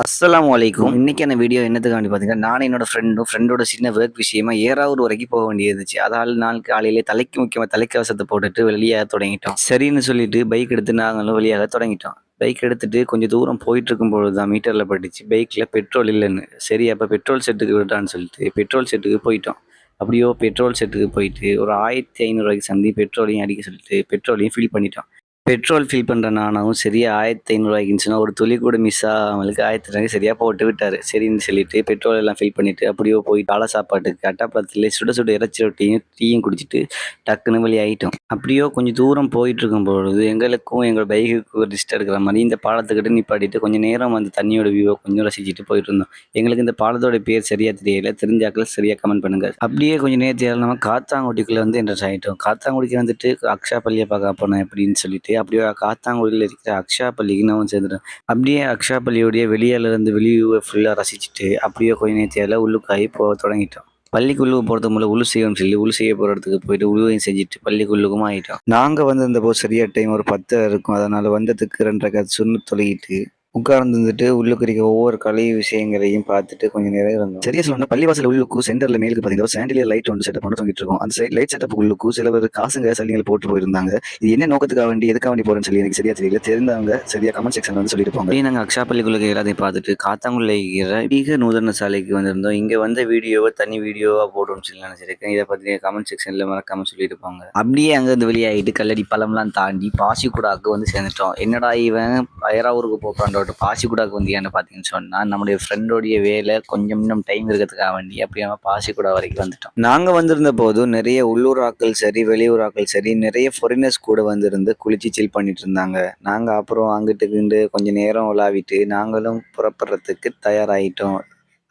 அஸ்ஸலாமு அலைக்கும். இன்னைக்கான வீடியோ என்னத்துக்காண்டி பார்த்தீங்கன்னா, நானும் என்னோட ஃப்ரெண்டோட சின்ன ஒர்க் விஷயமா ஏறாவூர் வரைக்கும் போக வேண்டியது இருந்துச்சு. அதால நாள் காலையிலே முக்கியமா தலைக்கவசத்த போட்டுட்டு வெளியாக தொடங்கிட்டோம். சரின்னு சொல்லிட்டு பைக் எடுத்து நாங்களும் வெளியாக தொடங்கிட்டோம். பைக் எடுத்துட்டு கொஞ்சம் தூரம் போயிட்டு இருக்கும்பொழுது தான் மீட்டர்ல பட்டுச்சு பைக்ல பெட்ரோல் இல்லன்னு. சரி அப்ப பெட்ரோல் செட்டுக்கு விடலான்னு சொல்லிட்டு பெட்ரோல் செட்டுக்கு போயிட்டோம். அப்படியோ பெட்ரோல் செட்டுக்கு போயிட்டு ஒரு ரூ. 1500 சந்தி பெட்ரோலையும் அடிக்க சொல்லிட்டு பெட்ரோலையும் ஃபில் பண்ணிட்டோம். பெட்ரோல் ஃபில் பண்ற நானும் சரியா ரூ. 1500 இருந்துச்சுன்னா, ஒரு துளி கூட மிஸ் ஆகாமலுக்கு 1500 சரியா போட்டு விட்டாரு. சரின்னு சொல்லிட்டு பெட்ரோல் எல்லாம் ஃபில் பண்ணிட்டு, அப்படியே போய் காலை சாப்பாட்டுக்கு அட்டாப்பழத்திலே சுட சுட இறைச்சி ரொட்டியும், டீயும் குடிச்சிட்டு டக்குன்னு வெளியாயிட்டோம். அப்படியோ கொஞ்சம் தூரம் போயிட்டு இருக்கும்பொழுது, எங்களுக்கும் எங்க பைக்குக்கும் ரெஸ்ட் எடுக்கிற மாரி இந்த பாலத்துக்கிட்ட நிப்பாட்டிட்டு கொஞ்சம் நேரம் அந்த தண்ணியோட வியூவ கொஞ்சம் ரசிச்சுட்டு போயிட்டு இருந்தோம். எங்களுக்கு இந்த பாலத்தோட பேர் சரியா தெரியல. தெரிஞ்சாக்கள் சரியா கமெண்ட் பண்ணுங்க. அப்படியே கொஞ்சம் நேரத்துல நம்ம காத்தாங்குடிக்குள்ள வந்து என்டர் ஆயிட்டோம். காத்தாங்குடிக்கு வந்துட்டு அக்ஷா பள்ளிய பார்க்க போனோம் அப்படின்னு சொல்லிட்டு, அப்படியே காத்தாங்குடியில இருக்கிற அக்ஷா பள்ளிக்கு நான் சேர்ந்துட்டேன். அப்படியே அக்ஷா பள்ளியோடைய வெளியால இருந்து வெளியூவ ஃபுல்லா ரசிச்சுட்டு, அப்படியே கொஞ்ச நேரத்துல உள்ளுக்காயி போக தொடங்கிட்டோம். பள்ளிக்குள்ள போறதுக்கு முன்னால உழு செய்யணும்னு சொல்லி உழு செய்ய போற இடத்துக்கு போயிட்டு உழுவையும் செஞ்சுட்டு பள்ளிக்குள்ளுக்கும் ஆயிட்டோம். நாங்க வந்திருந்தப்போ சரியா டைம் ஒரு 10 இருக்கும். அதனால வந்ததுக்கு 2 ரக்காத் சுன்னத் தொழுகிட்டு உட்கார்ந்துருந்துட்டு உள்ளுக்கு இருக்க ஒவ்வொரு கலை விஷயங்களையும் பார்த்துட்டு கொஞ்சம் நேரம் இருந்தோம். சரியா சொல்லணும்னா பள்ளிவாசல் உள்ளுக்கும் சென்டர்ல மேலுக்கு பார்த்தீங்கன்னா சாண்டிலியர் லைட் ஒன்று செட்டப் பண்ணி தொங்கிட்டு இருக்கும். அந்த லைட் செட்டப் உள்ளுக்கும் சில பேர் காசுங்க சல்லிகள் போட்டு போயிருந்தாங்க. இது என்ன நோக்கத்துக்காக வேண்டி எதுக்காக வேண்டி போறேன்னு சொல்லி எனக்கு சரியா தெரியல. தெரிந்தவங்க சரியா கமெண்ட் செக்ஷன்ல வந்து சொல்லிட்டு போங்க. நாங்கள் அக்ஷா பள்ளிக்குள்ள எல்லாத்தையும் பார்த்துட்டு காத்தாங்குள்ள இருக்கிற மிக நூதன சாலைக்கு வந்திருந்தோம். இங்க வந்த வீடியோவை தனி வீடியோவா போடுவோம்னு சொல்லி நினைச்சிருக்கேன். இதை பத்தி கமெண்ட் செக்ஷன்ல மறக்காம சொல்லிட்டு போங்க. அப்படியே அங்க இருந்து வெளியாயிட்டு கல்லடி பழம்லாம் தாண்டி பாசிக்குடாக்கு வந்து சேர்ந்துட்டோம். என்னடா இவன் அயராவூருக்கு போறான் பாசிக்குடாக்கு வந்து ஏன்னு பார்த்தீங்கன்னு சொன்னா நம்முடைய ஃப்ரெண்டோடைய வேலை கொஞ்சம் இன்னும் டைம் இருக்கிறதுக்காக வேண்டி அப்படியே நம்ம பாசிக்குடா வரைக்கும் வந்துட்டோம். நாங்க வந்திருந்த போது நிறைய உள்ளூர் ஆட்கள் சரி வெளியூர் ஆட்கள் சரி நிறைய ஃபாரினர்ஸ் கூட வந்திருந்து குளிச்சு சில் பண்ணிட்டு இருந்தாங்க. நாங்க அப்புறம் அங்கிட்டு கொஞ்சம் நேரம் உலாவிட்டு நாங்களும் புறப்படுறதுக்கு தயாராயிட்டோம்.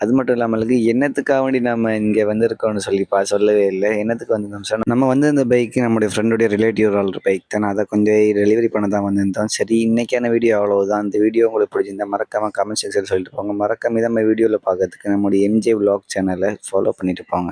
அது மட்டும் இல்லாமலுக்கு என்னத்துக்காக வேண்டி நம்ம இங்க வந்திருக்கோம்னு சொல்லவே இல்லை. என்னத்துக்கு வந்திருந்தோம் சார், நம்ம வந்து இந்த பைக் நம்முடைய ஃப்ரெண்டுடைய ரிலேட்டிவ் ஆள் பைக் தானே, அதை கொஞ்சம் டெலிவரி பண்ண தான் வந்திருந்தோம். சரி இன்னைக்கான வீடியோ அவ்வளவுதான். இந்த வீடியோ உங்களுக்கு பிடிச்சிருந்தா மறக்காம கமெண்ட் செக்ஷன் சொல்லிட்டு போங்க. மறக்காம நம்ம வீடியோவில் பார்க்கறதுக்கு நம்முடைய எம்ஜே விலாக் சேனலை ஃபாலோ பண்ணிட்டு போங்க.